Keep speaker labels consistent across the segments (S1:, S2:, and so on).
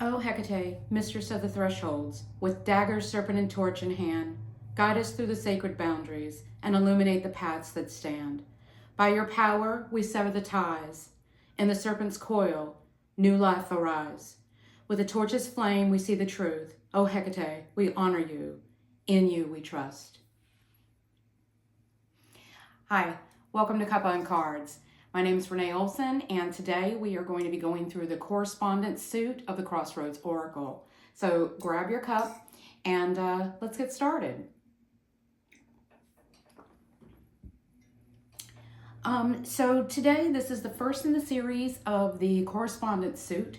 S1: O Hecate, mistress of the thresholds, with dagger, serpent, and torch in hand, guide us through the sacred boundaries and illuminate the paths that stand. By your power, we sever the ties. In the serpent's coil, new life arise. With the torch's flame, we see the truth. O Hecate, we honor you. In you we trust. Hi, welcome to Cuppa and Cards. My name is Renee Olson, and today we are going to be going through the correspondence suit of the Crossroads Oracle. So grab your cup and let's get started. So today, this is the first in the series of the correspondence suit,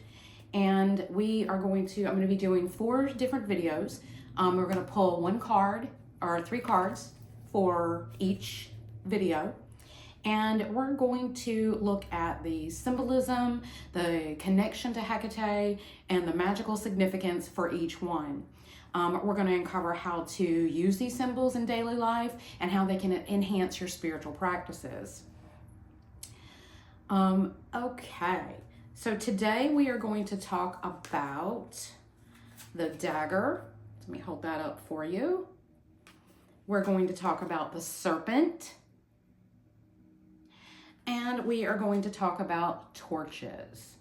S1: and I'm going to be doing 4 different videos. We're going to pull 1 card or 3 cards for each video. And we're going to look at the symbolism, the connection to Hecate, and the magical significance for each one. We're going to uncover how to use these symbols in daily life and how they can enhance your spiritual practices. Okay, so today we are going to talk about the dagger. Let me hold that up for you. We're going to talk about the serpent. And we are going to talk about torches.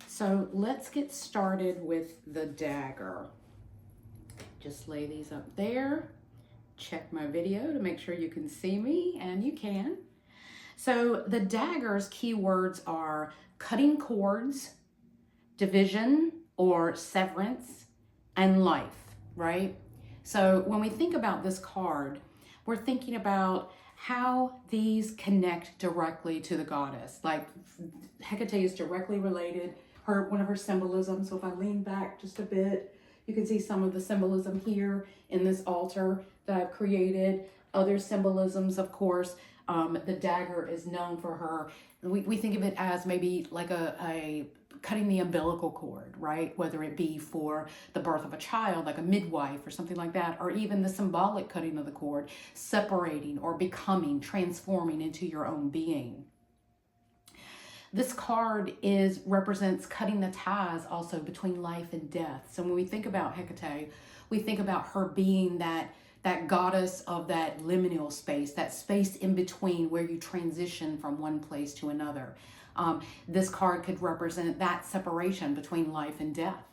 S1: So let's get started with the dagger. Just lay these up there. Check my video to make sure you can see me, and you can. So the dagger's keywords are cutting cords, division or severance, and life, right? So when we think about this card, we're thinking about how these connect directly to the goddess. Like Hecate is directly related, one of her symbolisms. So if I lean back just a bit, you can see some of the symbolism here in this altar that I've created. Other symbolisms, of course, the dagger is known for her. We think of it as maybe like a cutting the umbilical cord, right? Whether it be for the birth of a child, like a midwife or something like that, or even the symbolic cutting of the cord, separating or becoming, transforming into your own being. This card represents cutting the ties also between life and death. So when we think about Hecate, we think about her being that goddess of that liminal space, that space in between where you transition from one place to another. This card could represent that separation between life and death.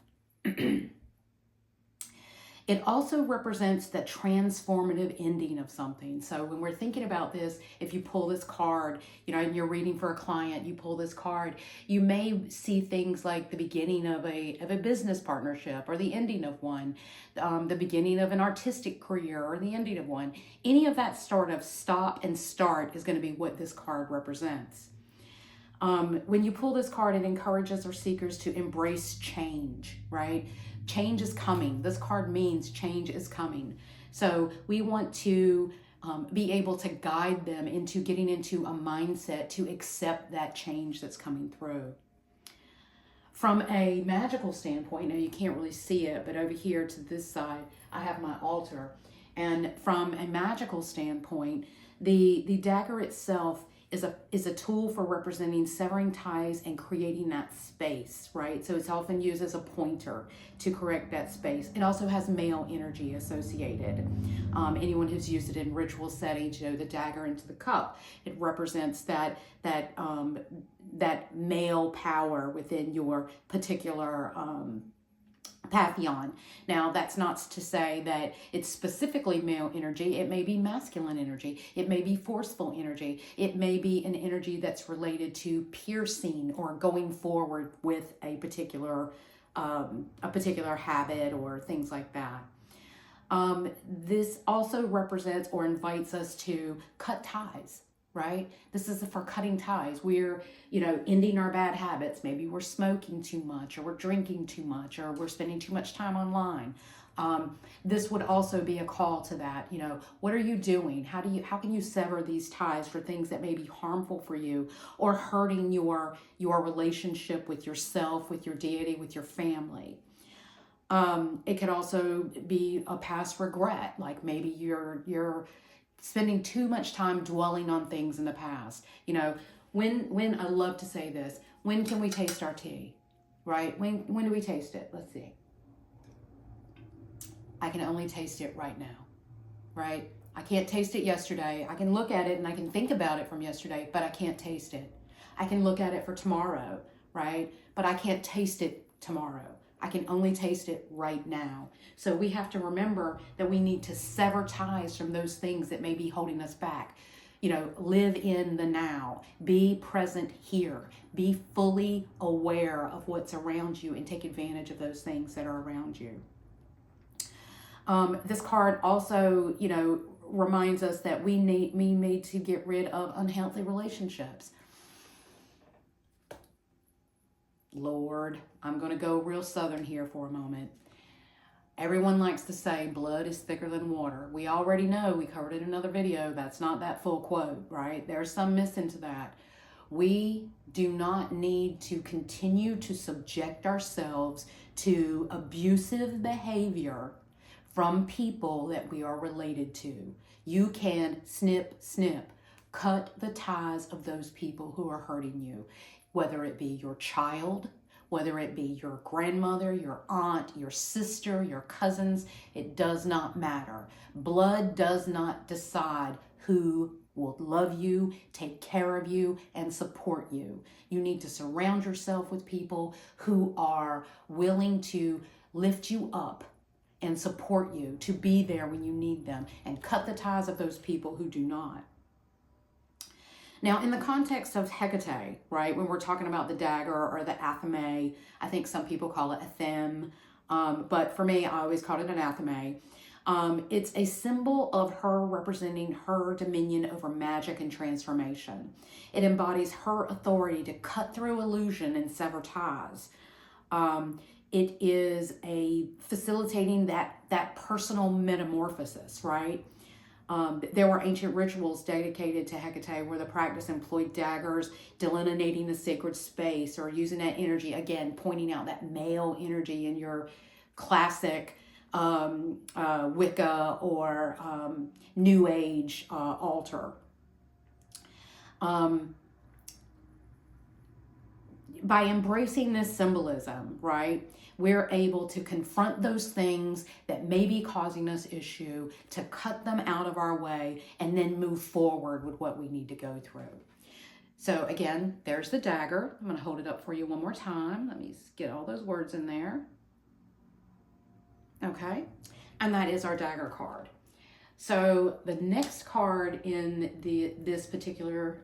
S1: It also represents the transformative ending of something. So when we're thinking about this, if you pull this card, and you're reading for a client, you pull this card, you may see things like the beginning of a business partnership, or the ending of one, the beginning of an artistic career, or the ending of one. Any of that sort of stop and start is going to be what this card represents. When you pull this card, it encourages our seekers to embrace change, right? Change is coming. This card means change is coming. So we want to be able to guide them into getting into a mindset to accept that change that's coming through. From a magical standpoint, now you can't really see it, but over here to this side, I have my altar. And from a magical standpoint, the dagger itself is a tool for representing severing ties and creating that space, right? So it's often used as a pointer to correct that space. It also has male energy associated. Anyone who's used it in ritual settings, the dagger into the cup, it represents that male power within your particular pantheon. Now, that's not to say that it's specifically male energy. It may be masculine energy. It may be forceful energy. It may be an energy that's related to piercing or going forward with a particular habit or things like that. This also represents or invites us to cut ties, right? This is for cutting ties. We're, ending our bad habits. Maybe we're smoking too much, or we're drinking too much, or we're spending too much time online. This would also be a call to that. What are you doing? How can you sever these ties for things that may be harmful for you or hurting your relationship with yourself, with your deity, with your family? It could also be a past regret, like maybe you're spending too much time dwelling on things in the past. When I love to say this, When can we taste our tea, right? When do we taste it? Let's see. I can only taste it right now, right? I can't taste it yesterday. I can look at it and I can think about it from yesterday, but I can't taste it. I can look at it for tomorrow, right? But I can't taste it tomorrow. I can only taste it right now. So we have to remember that we need to sever ties from those things that may be holding us back. You know, live in the now, be present here, be fully aware of what's around you and take advantage of those things that are around you. This card also, you know, reminds us that we need to get rid of unhealthy relationships. Lord, I'm going to go real southern here for a moment. Everyone likes to say blood is thicker than water. We already know, we covered it in another video, that's not that full quote, right? There's some missing to that. We do not need to continue to subject ourselves to abusive behavior from people that we are related to. You can snip, cut the ties of those people who are hurting you, whether it be your child, whether it be your grandmother, your aunt, your sister, your cousins, it does not matter. Blood does not decide who will love you, take care of you, and support you. You need to surround yourself with people who are willing to lift you up and support you, to be there when you need them, and cut the ties of those people who do not. Now, in the context of Hecate, right, when we're talking about the dagger or the athame, I think some people call it a them, but for me, I always called it an athame. It's a symbol of her representing her dominion over magic and transformation. It embodies her authority to cut through illusion and sever ties. It is a facilitating that personal metamorphosis, right? There were ancient rituals dedicated to Hecate where the practice employed daggers, delineating the sacred space, or using that energy, again, pointing out that male energy in your classic Wicca or New Age altar. By embracing this symbolism, right, we're able to confront those things that may be causing us issue, to cut them out of our way, and then move forward with what we need to go through. So again, there's the dagger. I'm going to hold it up for you one more time. Let me get all those words in there. Okay, and that is our dagger card. So the next card in this particular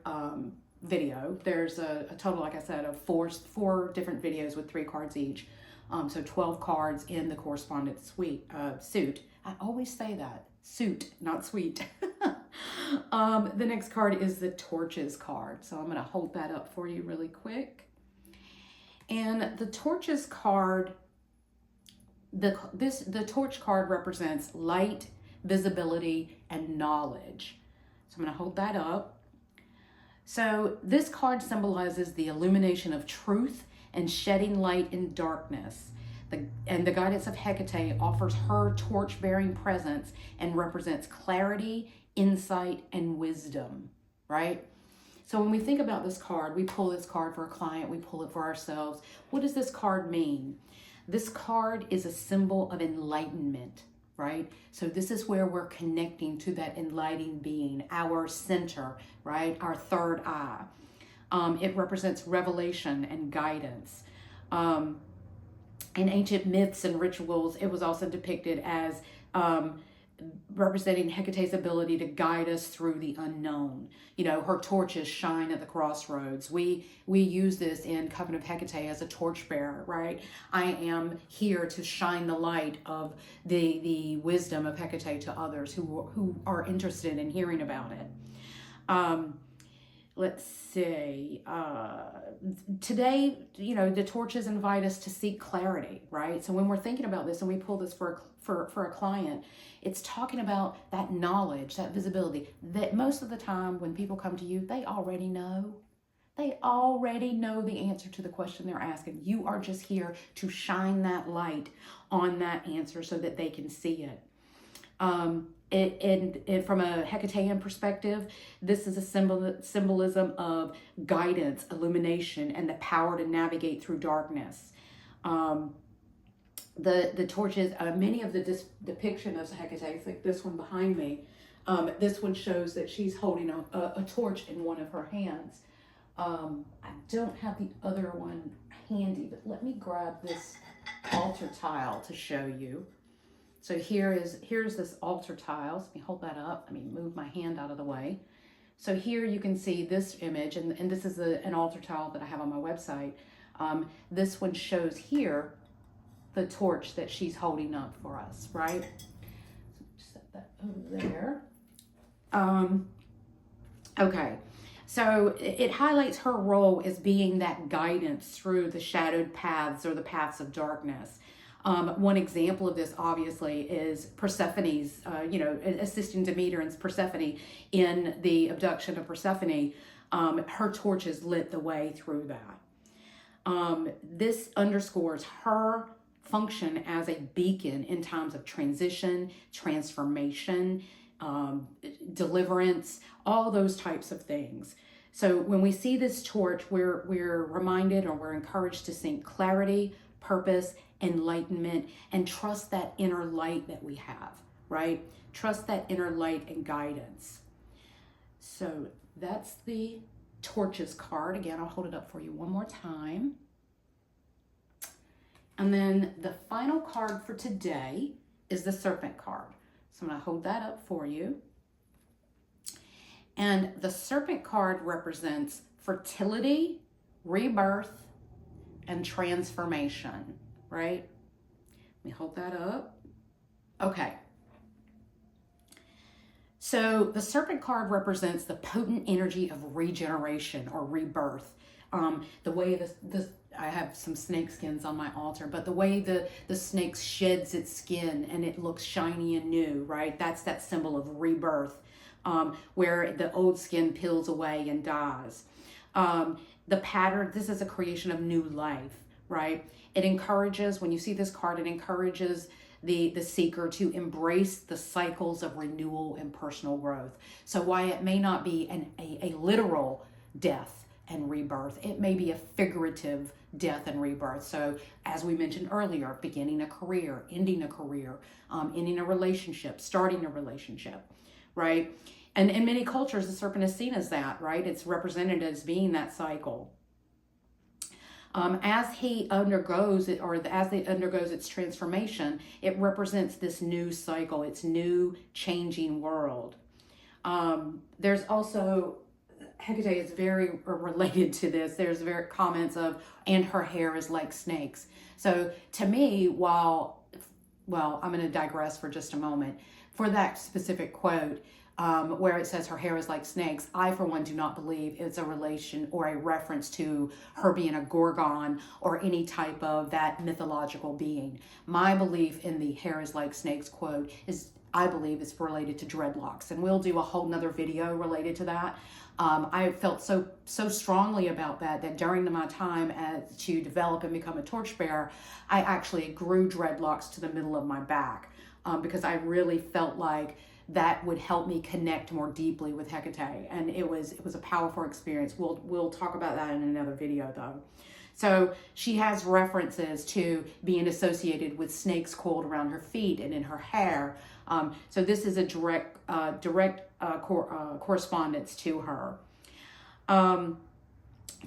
S1: video, there's a total, like I said, of four different videos with 3 cards each. So 12 cards in the correspondence suit. I always say that, suit, not sweet. The next card is the Torches card. So I'm going to hold that up for you really quick. And the Torches card, the Torch card represents light, visibility, and knowledge. So I'm going to hold that up. So this card symbolizes the illumination of truth and shedding light in darkness. And the guidance of Hecate offers her torch-bearing presence and represents clarity, insight, and wisdom, right? So when we think about this card, we pull this card for a client, we pull it for ourselves. What does this card mean? This card is a symbol of enlightenment, right? So this is where we're connecting to that enlightening being, our center, right? Our third eye. It represents revelation and guidance. In ancient myths and rituals, it was also depicted as representing Hecate's ability to guide us through the unknown. You know, her torches shine at the crossroads. We use this in Covenant of Hecate as a torchbearer, right? I am here to shine the light of the wisdom of Hecate to others who are interested in hearing about it. Let's see, today, you know, the torches invite us to seek clarity, right? So when we're thinking about this and we pull this for a client, it's talking about that knowledge, that visibility, that most of the time when people come to you, they already know. They already know the answer to the question they're asking. You are just here to shine that light on that answer so that they can see it. And from a Hecatean perspective, this is a symbolism of guidance, illumination, and the power to navigate through darkness. The torches, many of the depiction of Hecate, like this one behind me, this one shows that she's holding a torch in one of her hands. I don't have the other one handy, but let me grab this altar tile to show you. So here's this altar tile. Let me hold that up. Let me move my hand out of the way. So here you can see this image, and this is an altar tile that I have on my website. This one shows here the torch that she's holding up for us, right? So just set that over there. Okay, so it highlights her role as being that guidance through the shadowed paths or the paths of darkness. One example of this, obviously, is Persephone's, assisting Demeter and Persephone in the abduction of Persephone. Her torches lit the way through that. This underscores her function as a beacon in times of transition, transformation, deliverance, all those types of things. So when we see this torch, we're reminded, or we're encouraged to think clarity, purpose, enlightenment, and trust that inner light that we have, right? Trust that inner light and guidance. So that's the torches card. Again, I'll hold it up for you one more time. And then the final card for today is the Serpent card. So I'm going to hold that up for you. And the Serpent card represents fertility, rebirth, and transformation, right? Let me hold that up. Okay. So the Serpent card represents the potent energy of regeneration or rebirth. The way I have some snake skins on my altar, but the way the snake sheds its skin and it looks shiny and new, right? That's that symbol of rebirth, where the old skin peels away and dies. The pattern, this is a creation of new life, right? It encourages, when you see this card, it encourages the seeker to embrace the cycles of renewal and personal growth. So while it may not be a literal death and rebirth, it may be a figurative death and rebirth. So as we mentioned earlier, beginning a career, ending a career, ending a relationship, starting a relationship, right? And in many cultures, the serpent is seen as that, right? It's represented as being that cycle. As he undergoes it, or as it undergoes its transformation, it represents this new cycle, its new changing world. There's also, Hecate is very related to this. There's very comments of, and her hair is like snakes. So to me, well, I'm going to digress for just a moment. For that specific quote, where it says her hair is like snakes, I, for one, do not believe it's a relation or a reference to her being a gorgon or any type of that mythological being. My belief in the hair is like snakes quote is, I believe it's related to dreadlocks, and we'll do a whole nother video related to that. I felt so strongly about that during my time to develop and become a torchbearer, I actually grew dreadlocks to the middle of my back, because I really felt like that would help me connect more deeply with Hecate, and it was a powerful experience. We'll talk about that in another video though. So she has references to being associated with snakes coiled around her feet and in her hair. So this is a direct correspondence to her.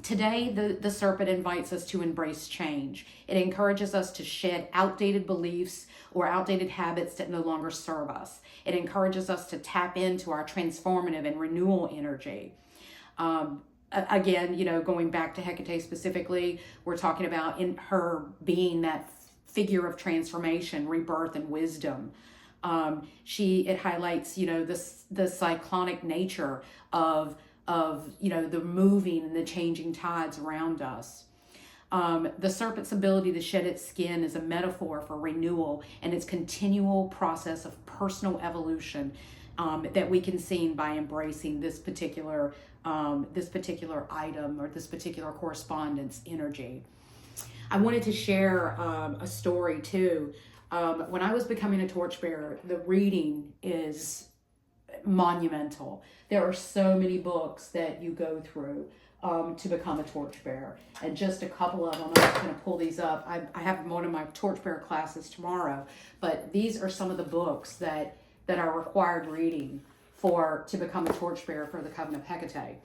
S1: Today, the serpent invites us to embrace change. It encourages us to shed outdated beliefs or outdated habits that no longer serve us. It encourages us to tap into our transformative and renewal energy. Again, going back to Hecate specifically, we're talking about in her being that figure of transformation, rebirth, and wisdom. It highlights, the cyclonic nature of the moving and the changing tides around us. The serpent's ability to shed its skin is a metaphor for renewal and its continual process of personal evolution that we can see by embracing this particular item or this particular correspondence energy. I wanted to share a story too. When I was becoming a torchbearer, the reading is monumental. There are so many books that you go through to become a torchbearer, and just a couple of them. I'm just going to pull these up. I have one of my torchbearer classes tomorrow, but these are some of the books that are required reading to become a torchbearer for the Coven of Hecate.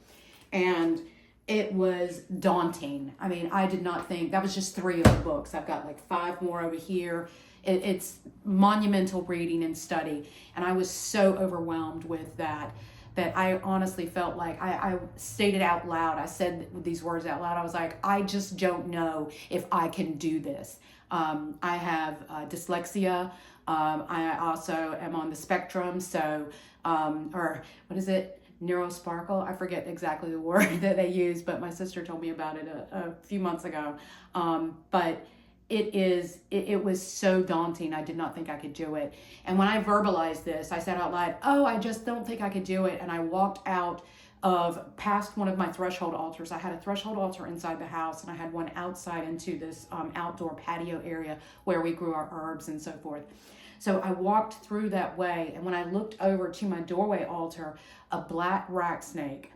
S1: And it was daunting. I mean, I did not think, that was just 3 of the books. I've got like 5 more over here. It's monumental reading and study. And I was so overwhelmed with that I honestly felt like I stated out loud. I said these words out loud. I was like, I just don't know if I can do this. I have dyslexia. I also am on the spectrum. So, or what is it? Neurosparkle. I forget exactly the word that they use, but my sister told me about it a few months ago. But it was so daunting. I did not think I could do it. And when I verbalized this, I said out loud, oh, I just don't think I could do it. And I walked out past one of my threshold altars. I had a threshold altar inside the house, and I had one outside into this outdoor patio area where we grew our herbs and so forth. So I walked through that way, and when I looked over to my doorway altar, a black rat snake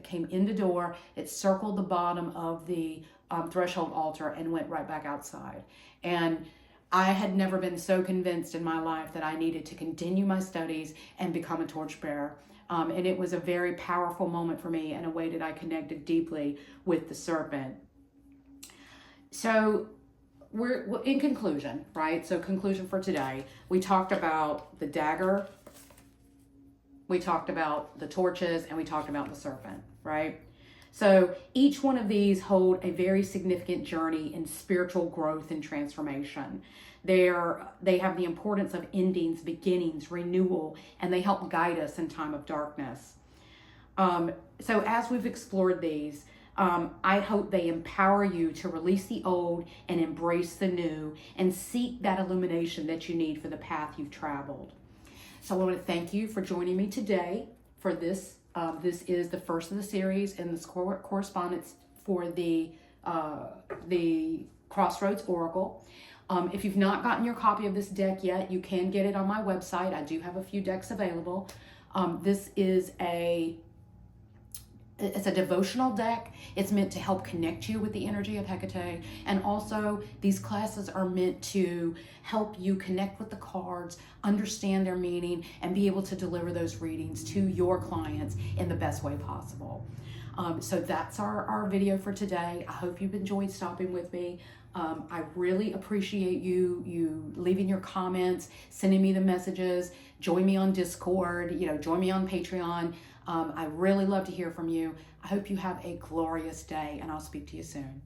S1: came in the door. It circled the bottom of the threshold altar and went right back outside. And I had never been so convinced in my life that I needed to continue my studies and become a torchbearer. And it was a very powerful moment for me, and a way that I connected deeply with the Serpent. So we're in conclusion, right? So conclusion for today, we talked about the dagger, we talked about the torches, and we talked about the Serpent, right? So each one of these hold a very significant journey in spiritual growth and transformation. They have the importance of endings, beginnings, renewal, and they help guide us in time of darkness. So as we've explored these, I hope they empower you to release the old and embrace the new, and seek that illumination that you need for the path you've traveled. So I want to thank you for joining me today for this. This is the first of the series in this correspondence for the Crossroads Oracle. If you've not gotten your copy of this deck yet, you can get it on my website. I do have a few decks available. This is it's a devotional deck. It's meant to help connect you with the energy of Hecate. And also, these classes are meant to help you connect with the cards, understand their meaning, and be able to deliver those readings to your clients in the best way possible. So that's our video for today. I hope you've enjoyed stopping with me. I really appreciate you leaving your comments, sending me the messages, join me on Discord, join me on Patreon. I really love to hear from you. I hope you have a glorious day, and I'll speak to you soon.